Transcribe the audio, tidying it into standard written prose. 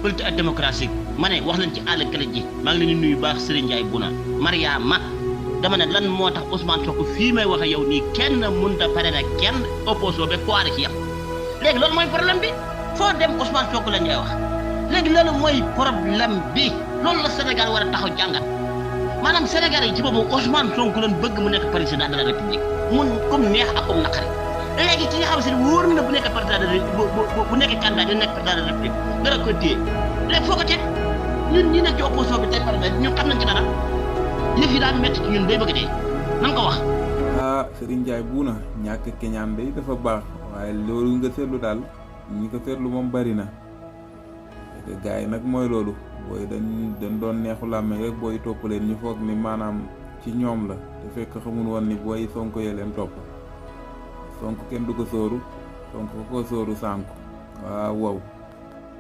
politique ak démocratie ma ne wax nañ ci àll kële ji maa ngi leen di nuyu baax Serigne Ndiaye Bouna Mariama dama ne lan moo tax Ousmane Sonko fii may wax ak yow nii kenn mënut a pare na kenn opposition ba poire ci yam léegi loolu mooy problème bi foo dem Ousmane Sonko la ñuy wax léegi loolu mooy problème bi loolu la Sénégal war a taxaw jàngat maanaam Sénégal yi ci boobu Ousmane Sonko lañ bëgg mu nekk président de la république mun comme neex ak comme naqari léegi ki nga xam si ne wóor na bu nekk président de bu nekk candidat dina nekk président de la république nga la ko téye léegi foo ko teg ñun ñi nekk ci opposition bi tey par exemple ñun xam nañ ci dara yëf yi daal métti ci ñun day bëgg dee nan ko wax. Serigne Ndiaye Bouna ñàkk keñaan day dafa baax waaye loolu nga seetlu daal ñi ko seetlu moom bari na gars yi nag mooy loolu booy dañ doon neexu làmme rek booy topp leen ñu foog ni maanaam ci ñoom la te fekk xamul woon ni booy Sonko yee leen topp Sonko kenn du ko sóoru Sonko ko sóoru sànku waaw wow